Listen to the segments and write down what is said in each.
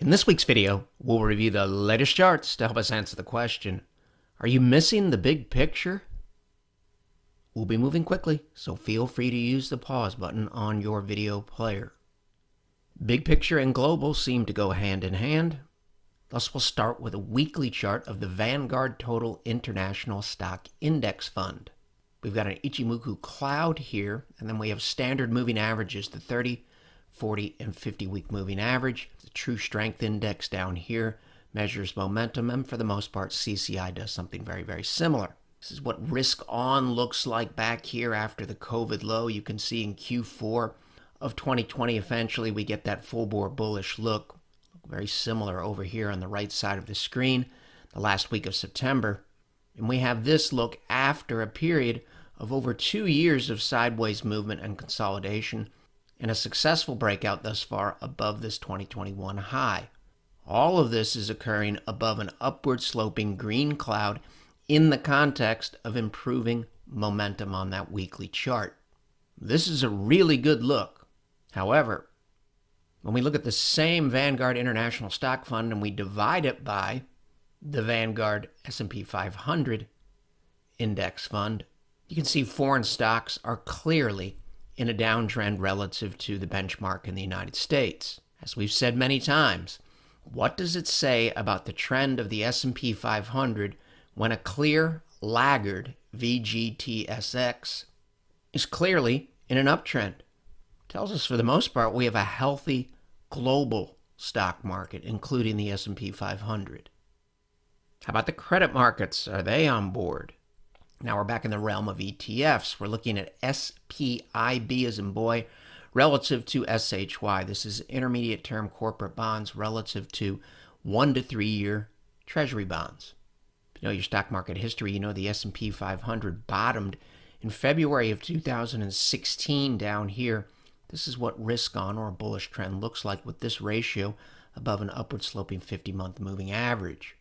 In this week's video, we'll review the latest charts to help us answer the question, are you missing the big picture? We'll be moving quickly, so feel free to use the pause button on your video player. Big picture and global seem to go hand in hand. Thus, we'll start with a weekly chart of the Vanguard Total International Stock Index Fund. We've got an Ichimoku cloud here, and then we have standard moving averages, the 30, 40, and 50-week moving average. The True Strength Index down here measures momentum, and for the most part, CCI does something very, very similar. This is what risk on looks like back here after the COVID low. You can see in Q4 of 2020, eventually we get that full-bore bullish look. Very similar over here on the right side of the screen, the last week of September. And we have this look after a period of over 2 years of sideways movement and consolidation, and a successful breakout thus far above this 2021 high. All of this is occurring above an upward sloping green cloud in the context of improving momentum on that weekly chart. This is a really good look. However, when we look at the same Vanguard International Stock Fund and we divide it by the Vanguard S&P 500 Index Fund, you can see foreign stocks are clearly in a downtrend relative to the benchmark in the United States. As we've said many times, what does it say about the trend of the S&P 500 when a clear laggard VGTSX is clearly in an uptrend? It tells us for the most part we have a healthy global stock market, including the S&P 500. How about the credit markets? Are they on board? Now we're back in the realm of ETFs. We're looking at SPIB as in boy relative to SHY. This is intermediate term corporate bonds relative to 1 to 3 year treasury bonds. If you know your stock market history, you know the S&P 500 bottomed in February of 2016 down here. This is what risk on or a bullish trend looks like with this ratio above an upward sloping 50-month moving average.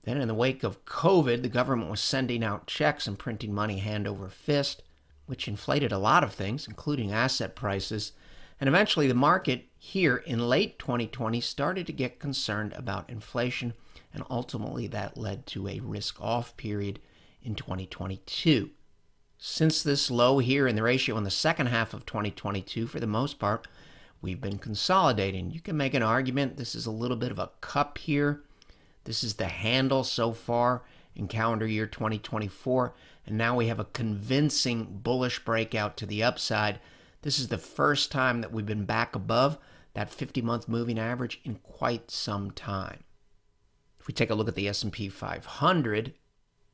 Then in the wake of COVID, the government was sending out checks and printing money hand over fist, which inflated a lot of things, including asset prices. And eventually the market here in late 2020 started to get concerned about inflation, and ultimately that led to a risk-off period in 2022. Since this low here in the ratio in the second half of 2022, for the most part, we've been consolidating. You can make an argument this is a little bit of a cup here. This is the handle so far in calendar year 2024, and now we have a convincing bullish breakout to the upside. This is the first time that we've been back above that 50-month moving average in quite some time. If we take a look at the S&P 500,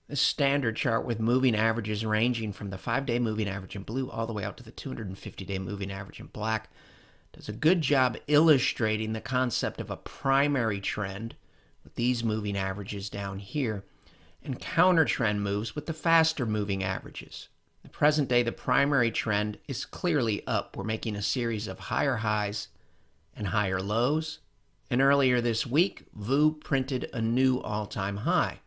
this standard chart with moving averages ranging from the 5-day moving average in blue all the way out to the 250-day moving average in black does a good job illustrating the concept of a primary trend with these moving averages down here, and counter trend moves with the faster moving averages. In the present day, the primary trend is clearly up. We're making a series of higher highs and higher lows. And earlier this week, VU printed a new all-time high.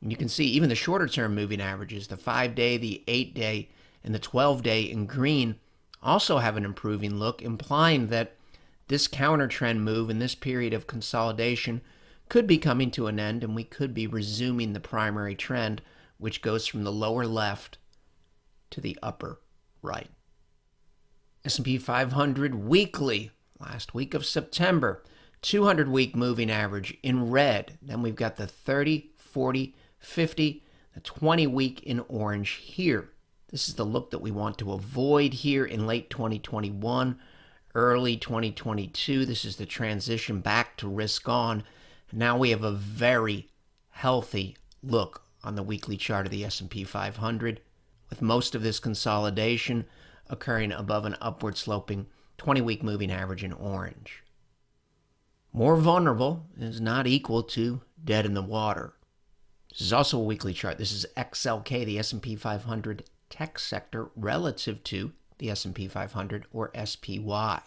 And you can see even the shorter term moving averages, the 5-day, the 8-day, and the 12-day in green also have an improving look, implying that this counter trend move in this period of consolidation could be coming to an end, and we could be resuming the primary trend, which goes from the lower left to the upper right. S&P 500 weekly, last week of September, 200-week moving average in red. Then we've got the 30, 40, 50, the 20-week in orange here. This is the look that we want to avoid here in late 2021, early 2022. This is the transition back to risk on. Now we have a very healthy look on the weekly chart of the S&P 500, with most of this consolidation occurring above an upward sloping 20-week moving average in orange. More vulnerable is not equal to dead in the water. This is also a weekly chart. This is XLK, the S&P 500 tech sector relative to the S&P 500 or SPY.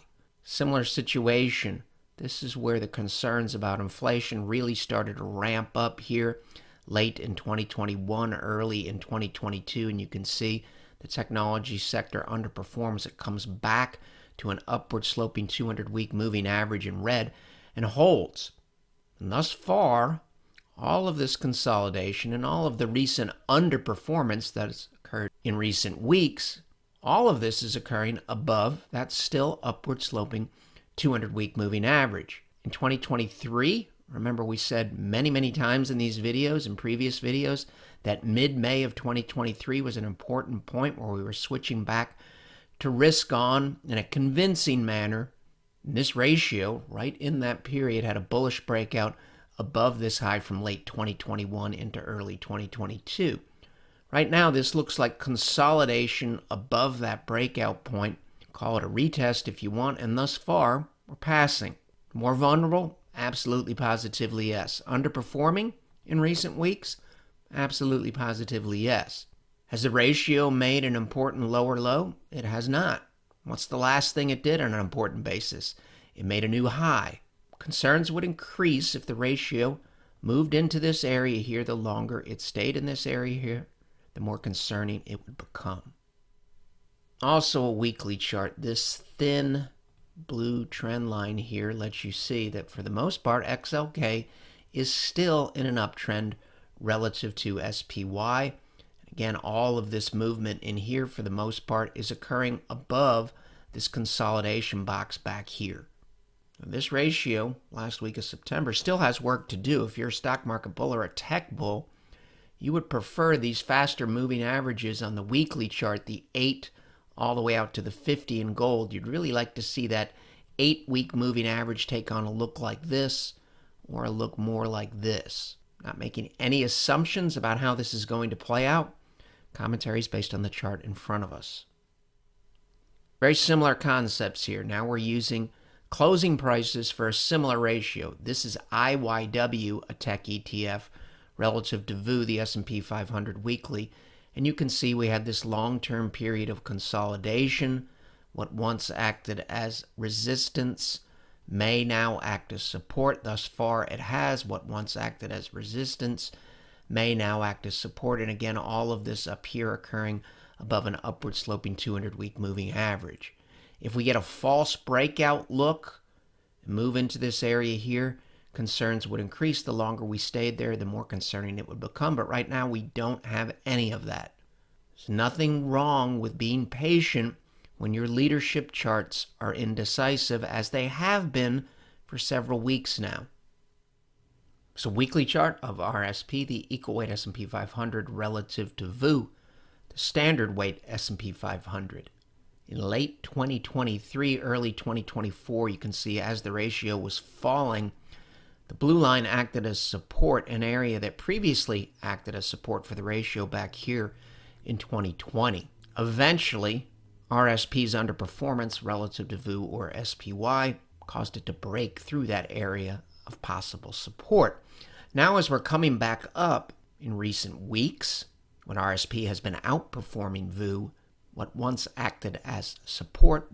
Similar situation. This is where the concerns about inflation really started to ramp up here late in 2021, early in 2022, and you can see the technology sector underperforms. It comes back to an upward sloping 200-week moving average in red and holds. And thus far, all of this consolidation and all of the recent underperformance that has occurred in recent weeks, all of this is occurring above that still upward sloping 200-week moving average. In 2023, remember we said many times in these videos and previous videos that mid-May of 2023 was an important point where we were switching back to risk on in a convincing manner. And this ratio, right in that period, had a bullish breakout above this high from late 2021 into early 2022. Right now, this looks like consolidation above that breakout point. Call it a retest if you want, and thus far, we're passing. More vulnerable? Absolutely, positively, yes. Underperforming in recent weeks? Absolutely, positively, yes. Has the ratio made an important lower low? It has not. What's the last thing it did on an important basis? It made a new high. Concerns would increase if the ratio moved into this area here. The longer it stayed in this area here, the more concerning it would become. Also a weekly chart. This thin blue trend line here lets you see that for the most part, XLK is still in an uptrend relative to SPY. Again, all of this movement in here for the most part is occurring above this consolidation box back here. This ratio, last week of September, still has work to do. If you're a stock market bull or a tech bull, you would prefer these faster moving averages on the weekly chart, the 8 all the way out to the 50 in gold. You'd really like to see that 8-week moving average take on a look like this or a look more like this. Not making any assumptions about how this is going to play out. Commentaries based on the chart in front of us. Very similar concepts here. Now we're using closing prices for a similar ratio. This is IYW, a tech ETF, relative to VU, the S&P 500 weekly. And you can see we had this long-term period of consolidation. What once acted as resistance may now act as support. Thus far, it has. What once acted as resistance may now act as support. And again, all of this up here occurring above an upward sloping 200-week moving average. If we get a false breakout look and move into this area here, concerns would increase. The longer we stayed there, the more concerning it would become. But right now, we don't have any of that. There's nothing wrong with being patient when your leadership charts are indecisive, as they have been for several weeks now. So weekly chart of RSP, the equal weight S&P 500 relative to VU, the standard weight S&P 500. In late 2023, early 2024, you can see as the ratio was falling, the blue line acted as support, an area that previously acted as support for the ratio back here in 2020. Eventually, RSP's underperformance relative to VU or SPY caused it to break through that area of possible support. Now, as we're coming back up in recent weeks, when RSP has been outperforming VU, what once acted as support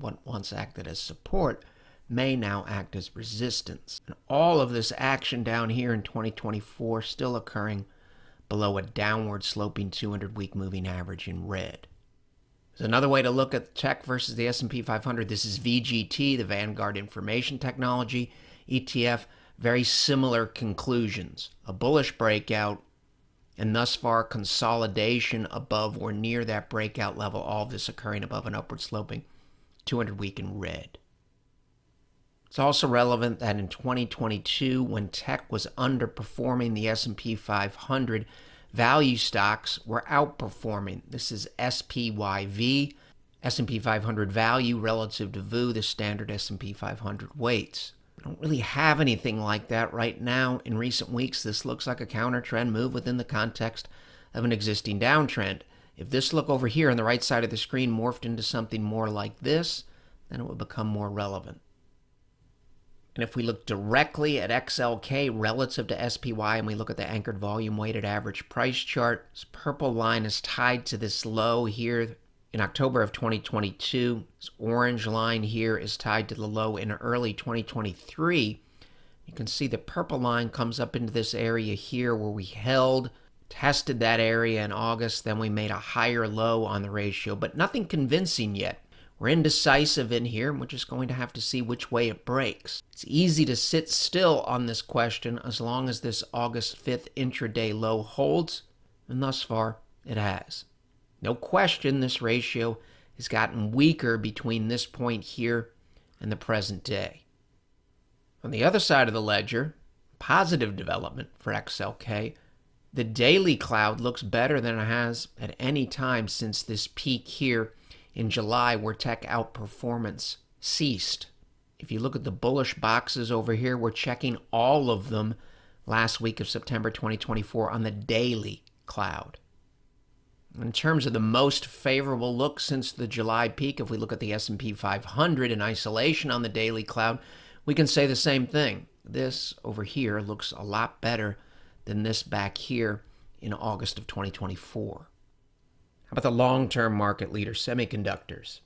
may now act as resistance. And all of this action down here in 2024 still occurring below a downward sloping 200-week moving average in red. There's another way to look at tech versus the S&P 500. This is VGT, the Vanguard Information Technology ETF. Very similar conclusions. A bullish breakout, and thus far consolidation above or near that breakout level, all of this occurring above an upward sloping 200-week in red. It's also relevant that in 2022, when tech was underperforming the S&P 500, value stocks were outperforming. This is SPYV, S&P 500 value relative to VU, the standard S&P 500 weights. We don't really have anything like that right now. In recent weeks, this looks like a counter trend move within the context of an existing downtrend. If this look over here on the right side of the screen morphed into something more like this, then it would become more relevant. And if we look directly at XLK relative to SPY and we look at the anchored volume weighted average price chart, this purple line is tied to this low here in October of 2022. This orange line here is tied to the low in early 2023. You can see the purple line comes up into this area here where we tested that area in August, then we made a higher low on the ratio, but nothing convincing yet. We're indecisive in here, and we're just going to have to see which way it breaks. It's easy to sit still on this question as long as this August 5th intraday low holds, and thus far it has. No question this ratio has gotten weaker between this point here and the present day. On the other side of the ledger, positive development for XLK, the daily cloud looks better than it has at any time since this peak here in July where tech outperformance ceased. If you look at the bullish boxes over here, we're checking all of them last week of September 2024 on the daily cloud. In terms of the most favorable look since the July peak, if we look at the S&P 500 in isolation on the daily cloud, we can say the same thing. This over here looks a lot better than this back here in August of 2024. How about the long-term market leader, semiconductors?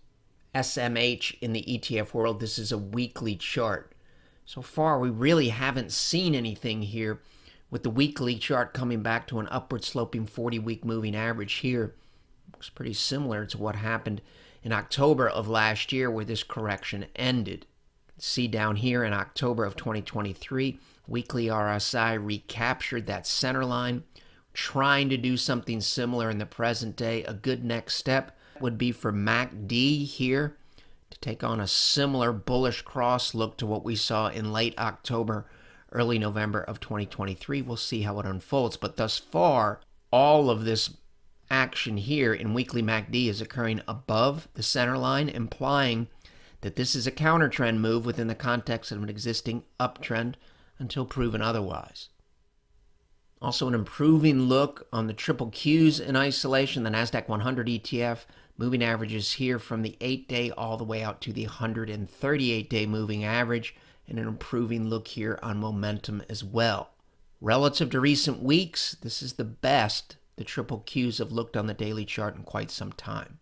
SMH in the ETF world, this is a weekly chart. So far, we really haven't seen anything here with the weekly chart coming back to an upward sloping 40-week moving average here. Looks pretty similar to what happened in October of last year where this correction ended. See down here in October of 2023, weekly RSI recaptured that center line, trying to do something similar in the present day. A good next step would be for MACD here to take on a similar bullish cross look to what we saw in late October, early November of 2023. We'll see how it unfolds. But thus far, all of this action here in weekly MACD is occurring above the center line, implying that this is a counter trend move within the context of an existing uptrend until proven otherwise. Also an improving look on the triple Qs in isolation, the NASDAQ 100 ETF, moving averages here from the 8-day all the way out to the 138-day moving average, and an improving look here on momentum as well. Relative to recent weeks, this is the best the triple Qs have looked on the daily chart in quite some time.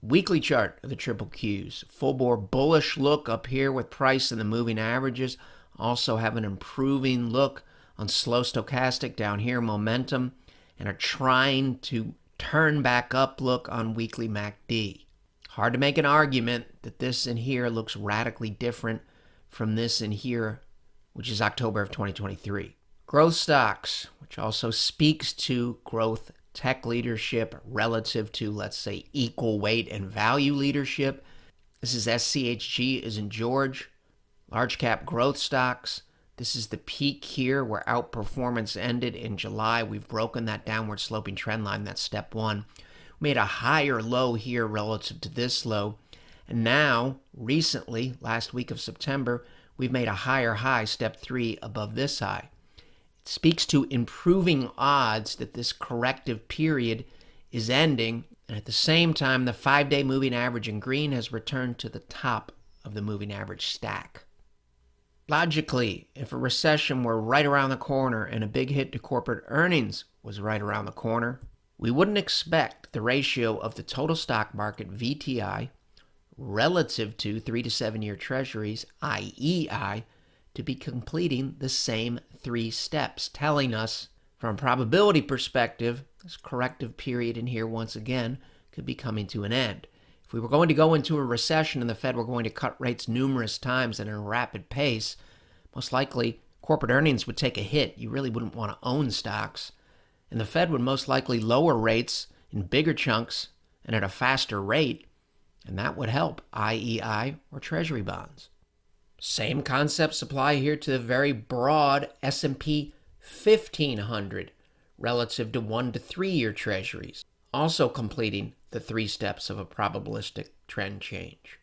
Weekly chart of the triple Qs, full bore bullish look up here with price and the moving averages. Also have an improving look on slow stochastic down here, momentum, and are trying to turn back up look on weekly MACD. Hard to make an argument that this in here looks radically different from this in here, which is October of 2023. Growth stocks, which also speaks to growth tech leadership relative to, let's say, equal weight and value leadership. This is SCHG as in George. Large cap growth stocks. This is the peak here where outperformance ended in July. We've broken that downward sloping trend line. That's step one. We made a higher low here relative to this low. And now, recently, last week of September, we've made a higher high, step three, above this high. It speaks to improving odds that this corrective period is ending, and at the same time, the 5-day moving average in green has returned to the top of the moving average stack. Logically, if a recession were right around the corner and a big hit to corporate earnings was right around the corner, we wouldn't expect the ratio of the total stock market, VTI, relative to 3 to 7 year treasuries, IEI, to be completing the same 3 steps, telling us from a probability perspective, this corrective period in here once again could be coming to an end. If we were going to go into a recession and the Fed were going to cut rates numerous times and at a rapid pace, most likely corporate earnings would take a hit. You really wouldn't want to own stocks. And the Fed would most likely lower rates in bigger chunks and at a faster rate, and that would help IEI or Treasury bonds. Same concepts apply here to the very broad S&P 1500 relative to 1 to 3 year treasuries, also completing the 3 steps of a probabilistic trend change.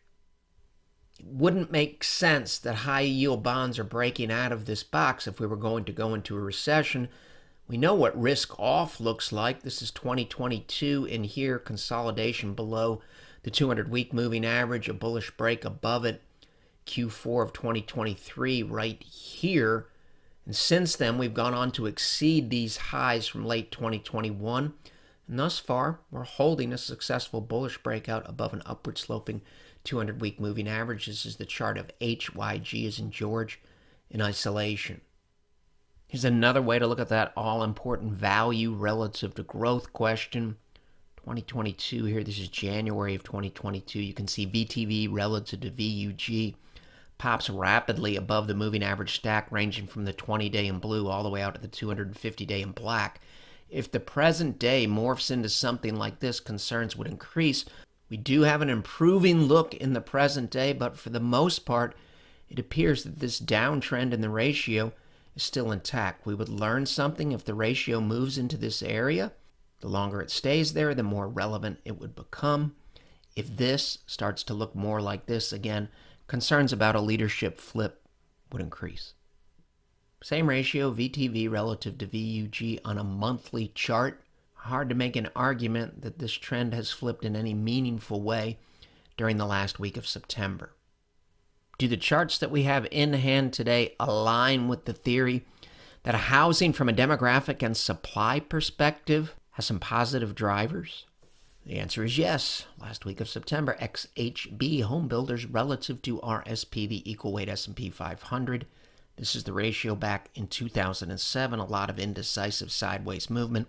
It wouldn't make sense that high yield bonds are breaking out of this box if we were going to go into a recession. We know what risk off looks like. This is 2022 in here, consolidation below the 200-week moving average, a bullish break above it. Q4 of 2023 right here. And since then, we've gone on to exceed these highs from late 2021. And thus far, we're holding a successful bullish breakout above an upward sloping 200-week moving average. This is the chart of HYG as in George in isolation. Here's another way to look at that all-important value relative to growth question. 2022 here. This is January of 2022. You can see VTV relative to VUG pops rapidly above the moving average stack, ranging from the 20-day in blue all the way out to the 250-day in black. If the present day morphs into something like this, concerns would increase. We do have an improving look in the present day, but for the most part, it appears that this downtrend in the ratio is still intact. We would learn something if the ratio moves into this area. The longer it stays there, the more relevant it would become. If this starts to look more like this again, concerns about a leadership flip would increase. Same ratio, VTV relative to VUG on a monthly chart. Hard to make an argument that this trend has flipped in any meaningful way during the last week of September. Do the charts that we have in hand today align with the theory that housing from a demographic and supply perspective has some positive drivers? The answer is yes. Last week of September, XHB home builders relative to RSP, the equal weight S&P 500. This is the ratio back in 2007. A lot of indecisive sideways movement.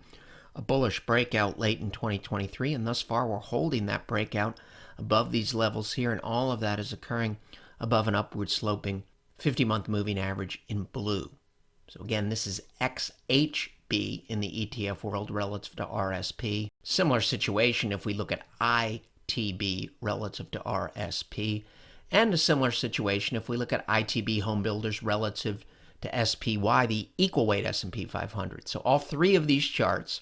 A bullish breakout late in 2023, and thus far we're holding that breakout above these levels here, and all of that is occurring above an upward sloping 50-month moving average in blue. So again, this is XHB in the ETF world relative to RSP. Similar situation if we look at ITB relative to RSP. And a similar situation if we look at ITB home builders relative to SPY, the equal weight S&P 500. So all three of these charts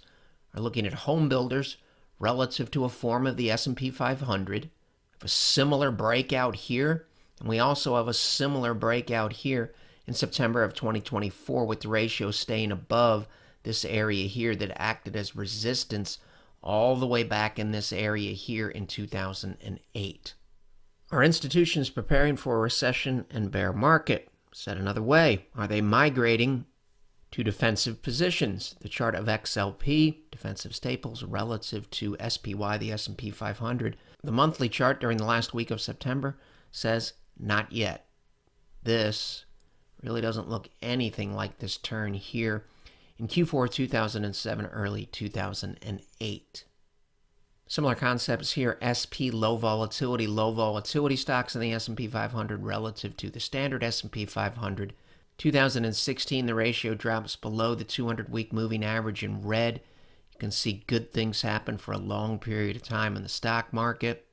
are looking at home builders relative to a form of the S&P 500. We have a similar breakout here, and we also have a similar breakout here in September of 2024 with the ratio staying above this area here that acted as resistance all the way back in this area here in 2008. Are institutions preparing for a recession and bear market? Said another way, are they migrating to defensive positions? The chart of XLP, defensive staples relative to SPY, the S&P 500. The monthly chart during the last week of September says not yet. This really doesn't look anything like this turn here in Q4 2007, early 2008. Similar concepts here, SP low volatility stocks in the S&P 500 relative to the standard S&P 500. 2016, the ratio drops below the 200-week moving average in red. You can see good things happen for a long period of time in the stock market.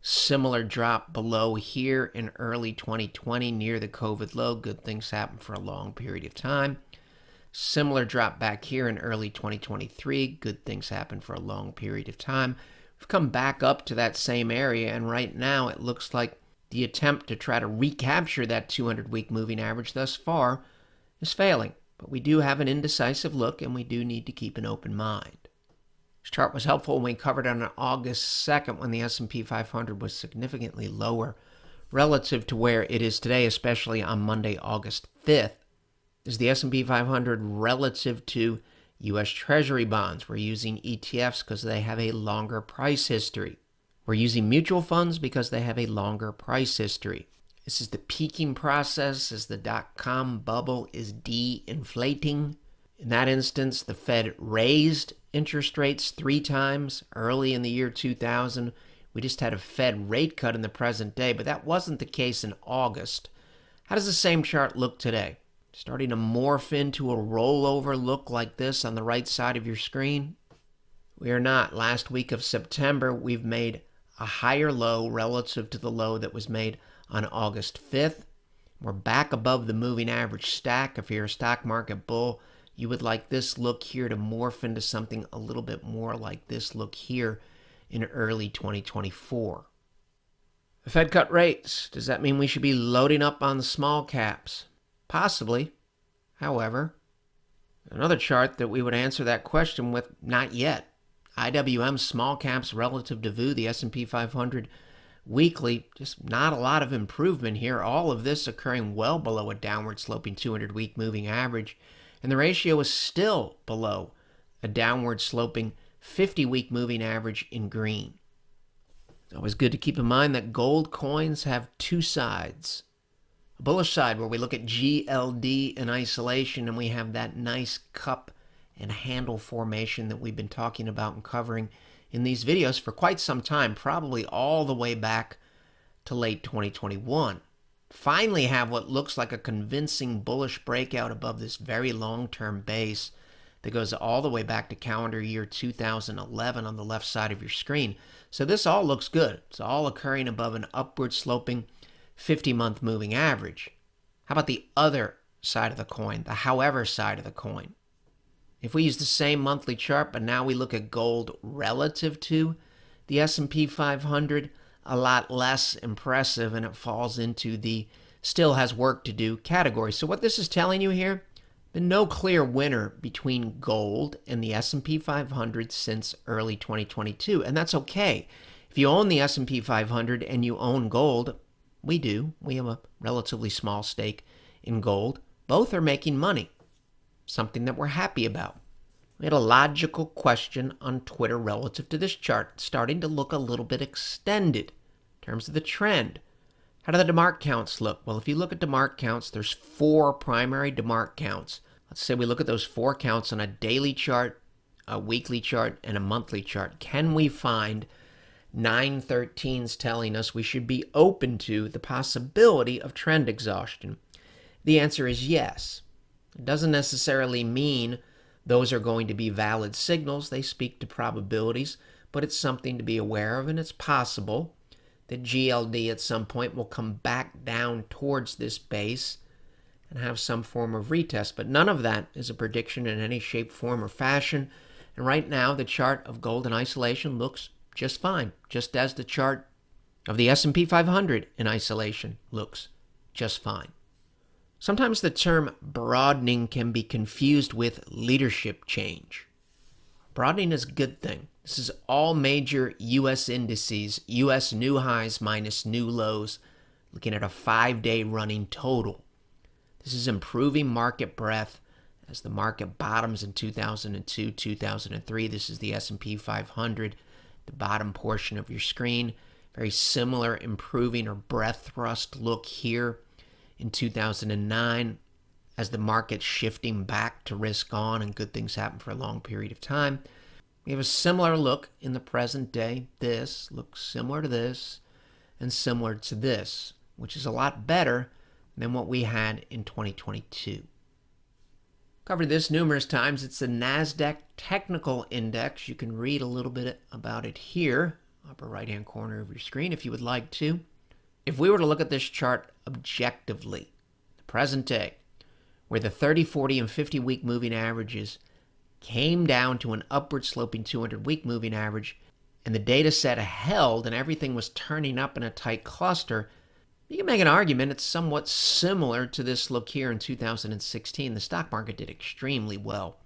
Similar drop below here in early 2020 near the COVID low. Good things happen for a long period of time. Similar drop back here in early 2023. Good things happen for a long period of time. We've come back up to that same area, and right now it looks like the attempt to try to recapture that 200-week moving average thus far is failing. But we do have an indecisive look, and we do need to keep an open mind. This chart was helpful when we covered it on August 2nd when the S&P 500 was significantly lower relative to where it is today, especially on Monday, August 5th. This is the S&P 500 relative to U.S. Treasury bonds. We're using ETFs because they have a longer price history. We're using mutual funds because they have a longer price history. This is the peaking process as the dot-com bubble is de-inflating. In that instance, the Fed raised interest rates 3 times early in the year 2000. We just had a Fed rate cut in the present day, but that wasn't the case in August. How does the same chart look today? Starting to morph into a rollover look like this on the right side of your screen? We are not. Last week of September, we've made a higher low relative to the low that was made on August 5th. We're back above the moving average stack. If you're a stock market bull, you would like this look here to morph into something a little bit more like this look here in early 2024. The Fed cut rates. Does that mean we should be loading up on the small caps? Possibly. However, another chart that we would answer that question with, not yet. IWM small caps relative to VU, the S&P 500 weekly, just not a lot of improvement here. All of this occurring well below a downward sloping 200-week moving average. And the ratio is still below a downward sloping 50-week moving average in green. It's always good to keep in mind that gold coins have two sides. A bullish side where we look at GLD in isolation and we have that nice cup and handle formation that we've been talking about and covering in these videos for quite some time, probably all the way back to late 2021. Finally have what looks like a convincing bullish breakout above this very long-term base that goes all the way back to calendar year 2011 on the left side of your screen. So this all looks good. It's all occurring above an upward sloping 50-month moving average. How about the other side of the coin, the however side of the coin? If we use the same monthly chart, but now we look at gold relative to the S&P 500, a lot less impressive, and it falls into the still has work to do category. So what this is telling you here, been no clear winner between gold and the S&P 500 since early 2022, and that's okay. If you own the S&P 500 and you own gold, we do. We have a relatively small stake in gold. Both are making money, something that we're happy about. We had a logical question on Twitter relative to this chart, starting to look a little bit extended in terms of the trend. How do the DeMark counts look? Well, if you look at DeMark counts, there's 4 primary DeMark counts. Let's say we look at those 4 counts on a daily chart, a weekly chart, and a monthly chart. Can we find 913s telling us we should be open to the possibility of trend exhaustion? The answer is yes. It doesn't necessarily mean those are going to be valid signals. They speak to probabilities, but it's something to be aware of, and it's possible that GLD at some point will come back down towards this base and have some form of retest. But none of that is a prediction in any shape, form, or fashion. And right now, the chart of gold in isolation looks just fine, just as the chart of the S&P 500 in isolation looks just fine. Sometimes the term broadening can be confused with leadership change. Broadening is a good thing. This is all major U.S. indices, U.S. new highs minus new lows, looking at a 5-day running total. This is improving market breadth as the market bottoms in 2002, 2003. This is the S&P 500, the bottom portion of your screen. Very similar improving or breadth thrust look here in 2009 as the market's shifting back to risk on and good things happen for a long period of time. We have a similar look in the present day. This looks similar to this and similar to this, which is a lot better than what we had in 2022. Covered this numerous times. It's the NASDAQ Technical Index. You can read a little bit about it here, upper right-hand corner of your screen if you would like to. If we were to look at this chart objectively, the present day, where the 30, 40, and 50-week moving averages came down to an upward sloping 200-week moving average, and the data set held and everything was turning up in a tight cluster, you can make an argument it's somewhat similar to this look here in 2016. The stock market did extremely well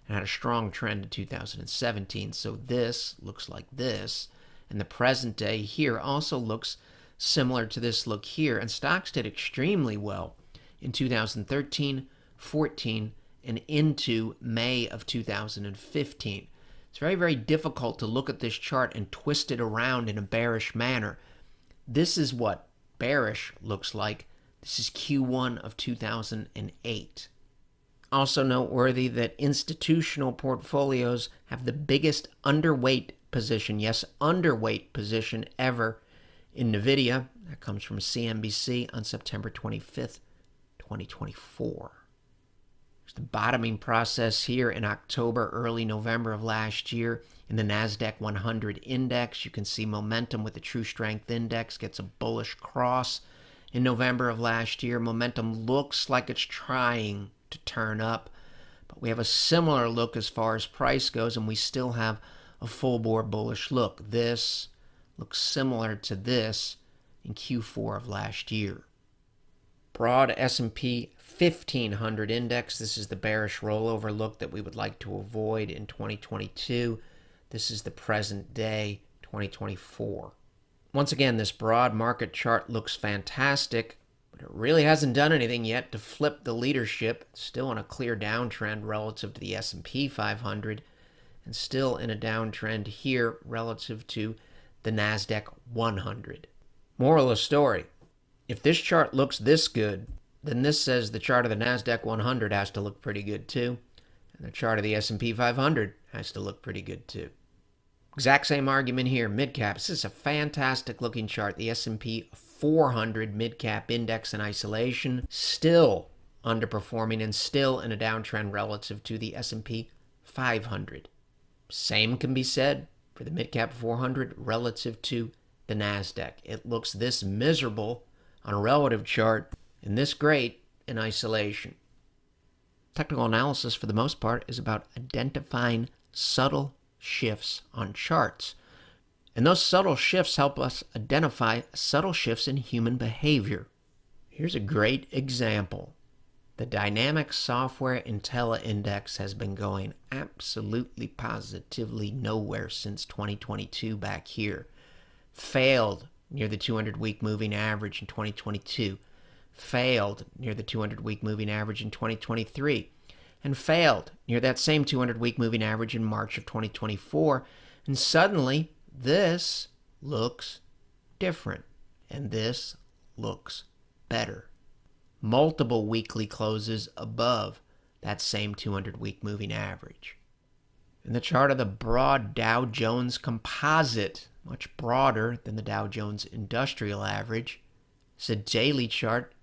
and had a strong trend in 2017. So this looks like this, and the present day here also looks similar to this look here. And stocks did extremely well in 2013, 14, and into May of 2015. It's very, very difficult to look at this chart and twist it around in a bearish manner. This is what bearish looks like. This is Q1 of 2008. Also noteworthy that institutional portfolios have the biggest underweight position, yes, underweight position ever in NVIDIA. That comes from CNBC on September 25th, 2024. There's the bottoming process here in October, early November of last year in the NASDAQ 100 index. You can see momentum with the True Strength Index gets a bullish cross in November of last year. Momentum looks like it's trying to turn up, but we have a similar look as far as price goes, and we still have a full-bore bullish look. This looks similar to this in Q4 of last year. Broad S&P 1500 index. This is the bearish rollover look that we would like to avoid in 2022. This is the present day, 2024. Once again, this broad market chart looks fantastic, but it really hasn't done anything yet to flip the leadership. It's still on a clear downtrend relative to the S&P 500, and still in a downtrend here relative to the NASDAQ 100. Moral of the story, if this chart looks this good, then this says the chart of the NASDAQ 100 has to look pretty good too, and the chart of the S&P 500 has to look pretty good too. Exact same argument here. Midcap. This is a fantastic looking chart. The S&P 400 Midcap Index in isolation, still underperforming and still in a downtrend relative to the S&P 500. Same can be said for the Midcap 400 relative to the NASDAQ. It looks this miserable on a relative chart and this great in isolation. Technical analysis, for the most part, is about identifying subtle shifts on charts. And those subtle shifts help us identify subtle shifts in human behavior. Here's a great example. The dynamic software Intella index has been going absolutely positively nowhere since 2022 back here. Failed near the 200-week moving average in 2022. Failed near the 200-week moving average in 2023. And failed near that same 200-week moving average in March of 2024. And suddenly, this looks different. And this looks better. Multiple weekly closes above that same 200-week moving average. In the chart of the broad Dow Jones Composite, much broader than the Dow Jones Industrial Average, it's a daily chart.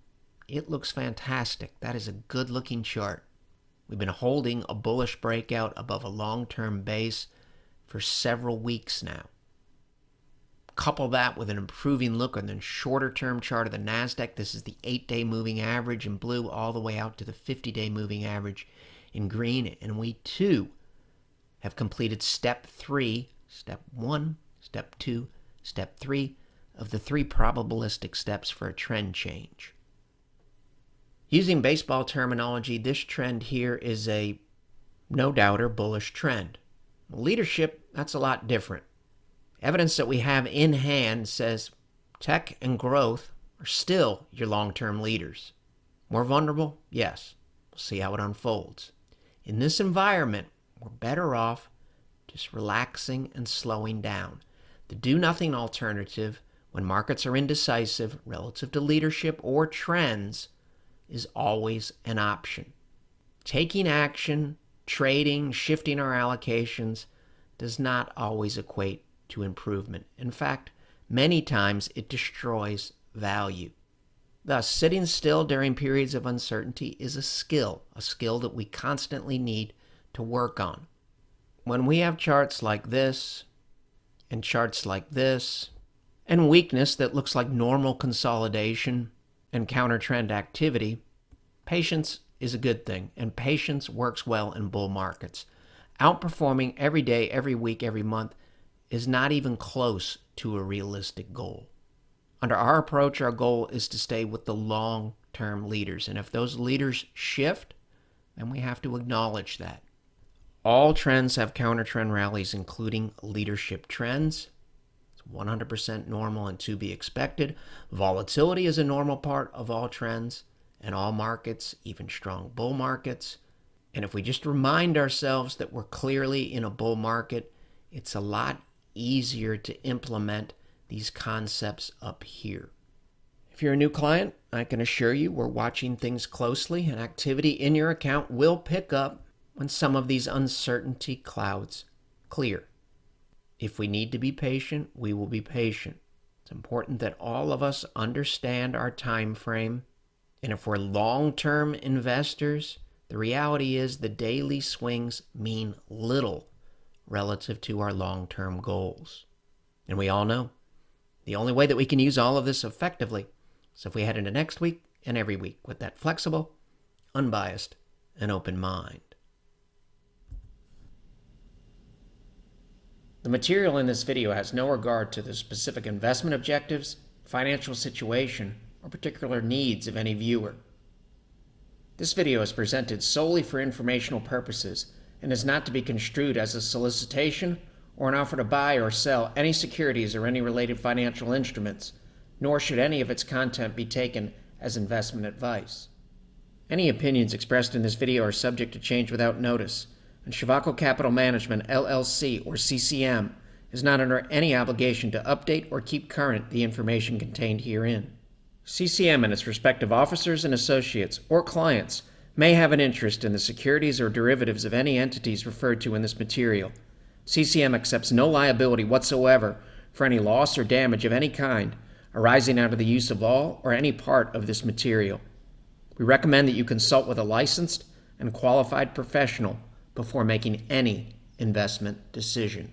It looks fantastic. That is a good-looking chart. We've been holding a bullish breakout above a long-term base for several weeks now. Couple that with an improving look on the shorter-term chart of the NASDAQ. This is the 8-day moving average in blue all the way out to the 50-day moving average in green. And we, too, have completed step 3, step 1, step 2, step 3 of the 3 probabilistic steps for a trend change. Using baseball terminology, this trend here is a no-doubter bullish trend. Leadership, that's a lot different. Evidence that we have in hand says tech and growth are still your long-term leaders. More vulnerable? Yes. We'll see how it unfolds. In this environment, we're better off just relaxing and slowing down. The do-nothing alternative when markets are indecisive relative to leadership or trends is always an option. Taking action, trading, shifting our allocations does not always equate to improvement. In fact, many times it destroys value. Thus, sitting still during periods of uncertainty is a skill that we constantly need to work on. When we have charts like this, and charts like this, and weakness that looks like normal consolidation and counter-trend activity, patience is a good thing, and patience works well in bull markets. Outperforming every day, every week, every month is not even close to a realistic goal. Under our approach, our goal is to stay with the long-term leaders, and if those leaders shift, then we have to acknowledge that. All trends have counter-trend rallies, including leadership trends. 100% normal and to be expected. Volatility is a normal part of all trends and all markets, even strong bull markets. And if we just remind ourselves that we're clearly in a bull market, it's a lot easier to implement these concepts up here. If you're a new client, I can assure you we're watching things closely, and activity in your account will pick up when some of these uncertainty clouds clear. If we need to be patient, we will be patient. It's important that all of us understand our time frame. And if we're long-term investors, the reality is the daily swings mean little relative to our long-term goals. And we all know the only way that we can use all of this effectively is if we head into next week and every week with that flexible, unbiased, and open mind. The material in this video has no regard to the specific investment objectives, financial situation, or particular needs of any viewer. This video is presented solely for informational purposes and is not to be construed as a solicitation or an offer to buy or sell any securities or any related financial instruments, nor should any of its content be taken as investment advice. Any opinions expressed in this video are subject to change without notice, and Shivako Capital Management, LLC, or CCM, is not under any obligation to update or keep current the information contained herein. CCM and its respective officers and associates or clients may have an interest in the securities or derivatives of any entities referred to in this material, CCM accepts no liability whatsoever for any loss or damage of any kind arising out of the use of all or any part of this material. We recommend that you consult with a licensed and qualified professional before making any investment decision.